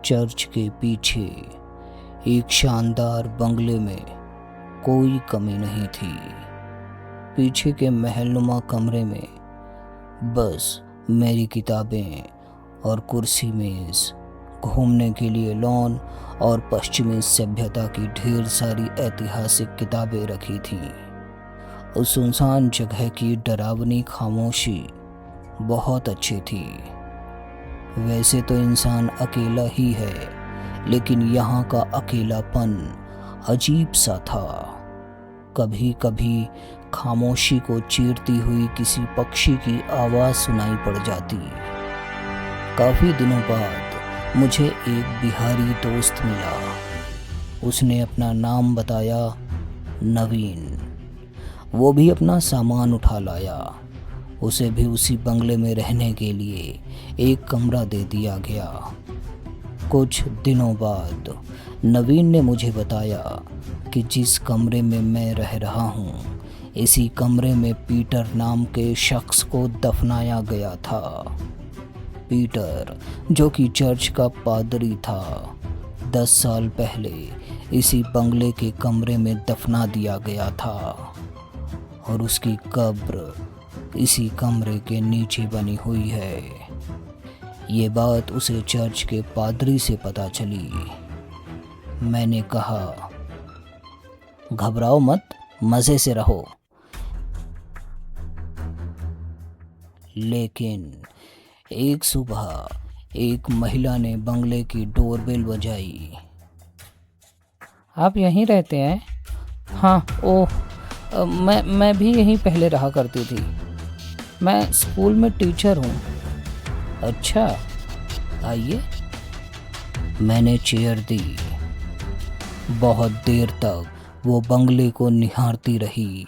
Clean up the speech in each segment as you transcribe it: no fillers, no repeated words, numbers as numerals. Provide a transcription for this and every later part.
Church के पीछे एक शानदार बंगले में कोई कमी नहीं थी। पीछे के महलनुमा कमरे में बस मेरी किताबें और कुर्सी मेज, घूमने के लिए लॉन और पश्चिमी सभ्यता की ढेर सारी ऐतिहासिक किताबें रखी थीं। उस सुनसान जगह की डरावनी खामोशी बहुत अच्छी थी। वैसे तो इंसान अकेला ही है, लेकिन यहाँ का अकेलापन अजीब सा था। कभी कभी खामोशी को चीरती हुई किसी पक्षी की आवाज़ सुनाई पड़ जाती। काफ़ी दिनों बाद मुझे एक बिहारी दोस्त मिला। उसने अपना नाम बताया, नवीन। वो भी अपना सामान उठा लाया। उसे भी उसी बंगले में रहने के लिए एक कमरा दे दिया गया। कुछ दिनों बाद नवीन ने मुझे बताया कि जिस कमरे में मैं रह रहा हूँ, इसी कमरे में पीटर नाम के शख्स को दफनाया गया था। पीटर, जो कि चर्च का पादरी था, 10 साल पहले इसी बंगले के कमरे में दफना दिया गया था और उसकी कब्र इसी कमरे के नीचे बनी हुई है। ये बात उसे चर्च के पादरी से पता चली। मैंने कहा, घबराओ मत, मज़े से रहो। लेकिन एक सुबह एक महिला ने बंगले की डोरबेल बजाई। आप यहीं रहते हैं? हाँ, ओह, मैं भी यहीं पहले रहा करती थी। मैं स्कूल में टीचर हूँ। अच्छा, आइए। मैंने चेयर दी। बहुत देर तक वो बंगले को निहारती रही।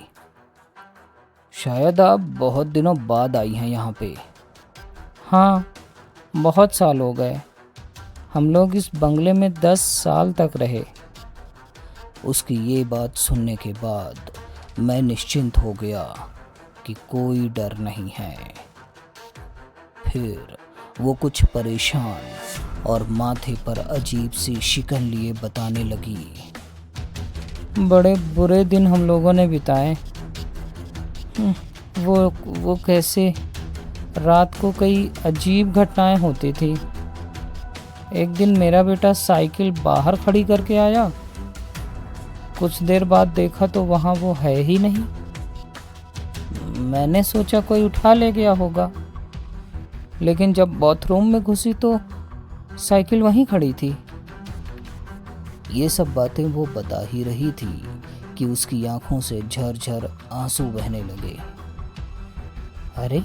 शायद आप बहुत दिनों बाद आई हैं यहाँ पे। हाँ, बहुत साल हो गए। हम लोग इस बंगले में 10 साल तक रहे। उसकी ये बात सुनने के बाद मैं निश्चिंत हो गया कि कोई डर नहीं है। फिर वो कुछ परेशान और माथे पर अजीब सी शिकन लिए बताने लगी। बड़े बुरे दिन हम लोगों ने बिताए। वो कैसे रात को कई अजीब घटनाएं होती थी। एक दिन मेरा बेटा साइकिल बाहर खड़ी करके आया। कुछ देर बाद देखा तो वहाँ वो है ही नहीं। मैंने सोचा कोई उठा ले गया होगा, लेकिन जब बाथरूम में घुसी तो साइकिल वहीं खड़ी थी। ये सब बातें वो बता ही रही थी कि उसकी आंखों से झरझर आंसू बहने लगे। अरे,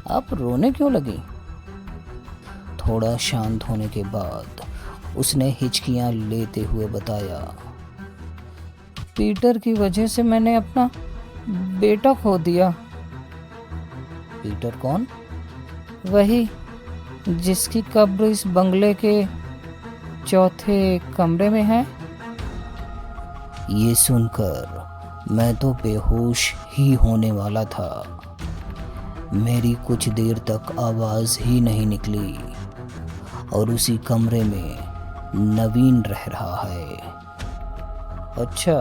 आप रोने क्यों लगी? थोड़ा शांत होने के बाद उसने हिचकियां लेते हुए बताया, पीटर की वजह से मैंने अपना बेटा खो दिया। पीटर कौन? वही जिसकी कब्र इस बंगले के चौथे कमरे में है। ये सुनकर मैं तो बेहोश ही होने वाला था। मेरी कुछ देर तक आवाज़ ही नहीं निकली और उसी कमरे में नवीन रह रहा है। अच्छा,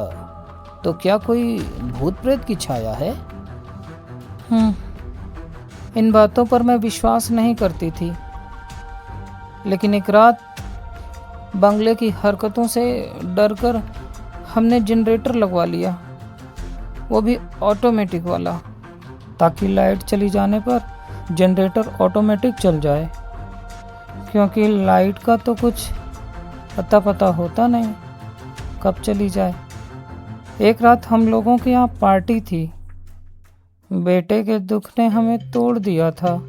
तो क्या कोई भूत प्रेत की छाया है? इन बातों पर मैं विश्वास नहीं करती थी, लेकिन एक रात बंगले की हरकतों से डरकर हमने जनरेटर लगवा लिया, वो भी ऑटोमेटिक वाला, ताकि लाइट चली जाने पर जनरेटर ऑटोमेटिक चल जाए, क्योंकि लाइट का तो कुछ पता होता नहीं कब चली जाए। एक रात हम लोगों के यहाँ पार्टी थी। बेटे के दुख ने हमें तोड़ दिया था।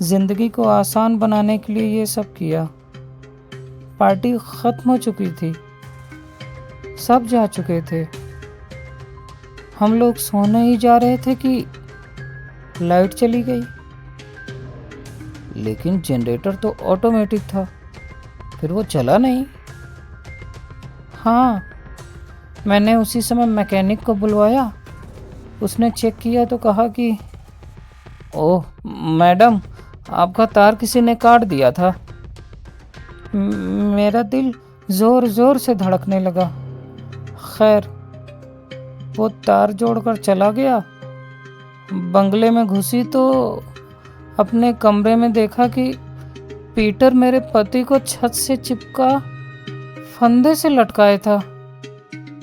जिंदगी को आसान बनाने के लिए ये सब किया। पार्टी खत्म हो चुकी थी, सब जा चुके थे। हम लोग सोने ही जा रहे थे कि लाइट चली गई। लेकिन जनरेटर तो ऑटोमेटिक था, फिर वो चला नहीं। हाँ, मैंने उसी समय मैकेनिक को बुलवाया। उसने चेक किया तो कहा कि ओह मैडम, आपका तार किसी ने काट दिया था। मेरा दिल जोर जोर से धड़कने लगा। खैर, वो तार जोड़कर चला गया। बंगले में घुसी तो अपने कमरे में देखा कि पीटर मेरे पति को छत से चिपका फंदे से लटकाए था।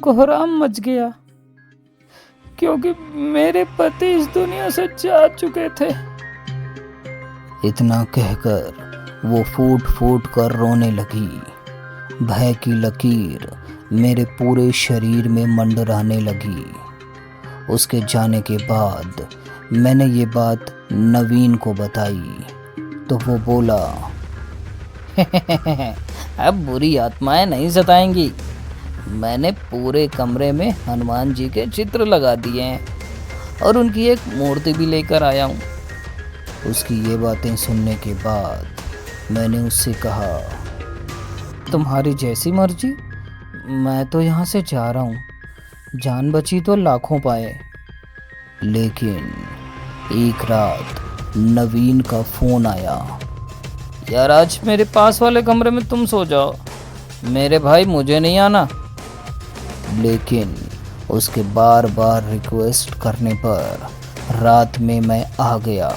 कोहराम मच गया, क्योंकि मेरे पति इस दुनिया से जा चुके थे। इतना कहकर वो फूट फूट कर रोने लगी। भय की लकीर मेरे पूरे शरीर में मंडराने लगी। उसके जाने के बाद मैंने ये बात नवीन को बताई तो वो बोला, अब बुरी आत्माएं नहीं सताएंगी। मैंने पूरे कमरे में हनुमान जी के चित्र लगा दिए हैं और उनकी एक मूर्ति भी लेकर आया हूँ। उसकी ये बातें सुनने के बाद मैंने उससे कहा, तुम्हारी जैसी मर्जी, मैं तो यहाँ से जा रहा हूँ। जान बची तो लाखों पाए। लेकिन एक रात नवीन का फ़ोन आया। यार, आज मेरे पास वाले कमरे में तुम सो जाओ, मेरे भाई मुझे नहीं आना। लेकिन उसके बार बार रिक्वेस्ट करने पर रात में मैं आ गया।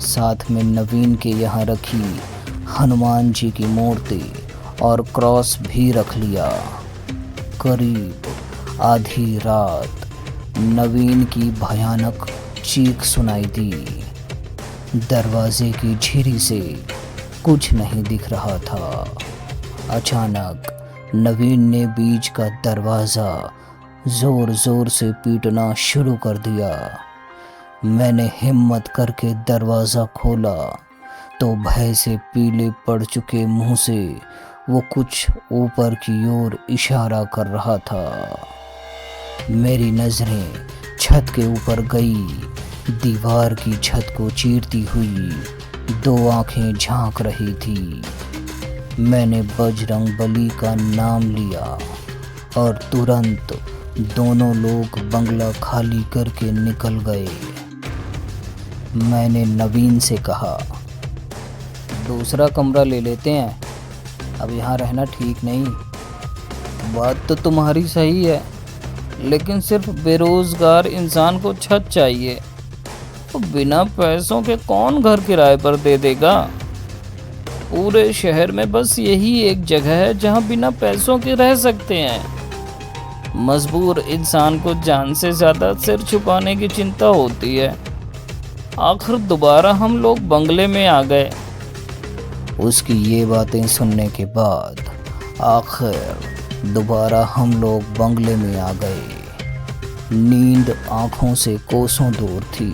साथ में नवीन के यहाँ रखी हनुमान जी की मूर्ति और क्रॉस भी रख लिया। करीब आधी रात नवीन की भयानक चीख सुनाई दी। दरवाजे की झिरी से कुछ नहीं दिख रहा था। अचानक नवीन ने बीच का दरवाज़ा ज़ोर ज़ोर से पीटना शुरू कर दिया। मैंने हिम्मत करके दरवाज़ा खोला तो भय से पीले पड़ चुके मुंह से वो कुछ ऊपर की ओर इशारा कर रहा था। मेरी नज़रें छत के ऊपर गई। दीवार की छत को चीरती हुई दो आंखें झांक रही थी। मैंने बजरंग बली का नाम लिया और तुरंत दोनों लोग बंगला खाली करके निकल गए। मैंने नवीन से कहा, दूसरा कमरा ले लेते हैं, अब यहाँ रहना ठीक नहीं। बात तो तुम्हारी सही है, लेकिन सिर्फ बेरोजगार इंसान को छत चाहिए, तो बिना पैसों के कौन घर किराए पर दे देगा। पूरे शहर में बस यही एक जगह है जहाँ बिना पैसों के रह सकते हैं। मजबूर इंसान को जान से ज़्यादा सिर छुपाने की चिंता होती है। आखिर दोबारा हम लोग बंगले में आ गए। उसकी ये बातें सुनने के बाद आखिर दोबारा हम लोग बंगले में आ गए। नींद आंखों से कोसों दूर थी।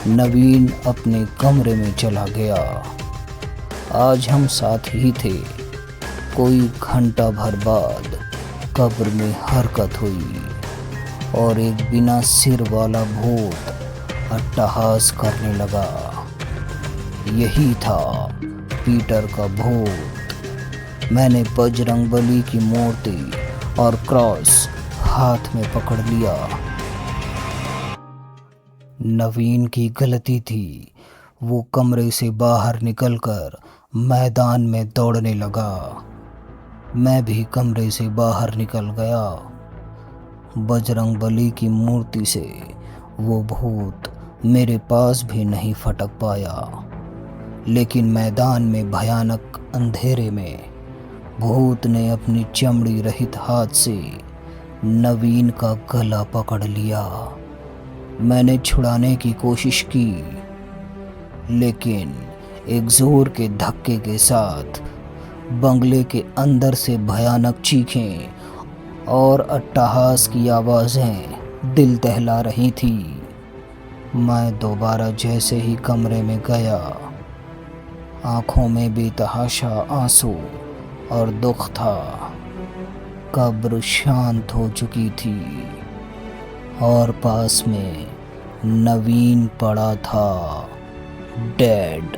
नवीन अपने कमरे में चला गया। आज हम साथ ही थे। कोई घंटा भर बाद कब्र में हरकत हुई और एक बिना सिर वाला भूत अट्टहास करने लगा। यही था पीटर का भूत। मैंने बजरंग बली की मूर्ति और क्रॉस हाथ में पकड़ लिया। नवीन की गलती थी। वो कमरे से बाहर निकलकर मैदान में दौड़ने लगा। मैं भी कमरे से बाहर निकल गया। बजरंग बली की मूर्ति से वो भूत मेरे पास भी नहीं फटक पाया। लेकिन मैदान में भयानक अंधेरे में भूत ने अपनी चमड़ी रहित हाथ से नवीन का गला पकड़ लिया। मैंने छुड़ाने की कोशिश की, लेकिन एक जोर के धक्के के साथ बंगले के अंदर से भयानक चीखें और अट्टहास की आवाज़ें दिल दहला रही थी। मैं दोबारा जैसे ही कमरे में गया, आंखों में बेतहाशा आंसू और दुख था। कब्र शांत हो चुकी थी और पास में नवीन पड़ा था, डेड।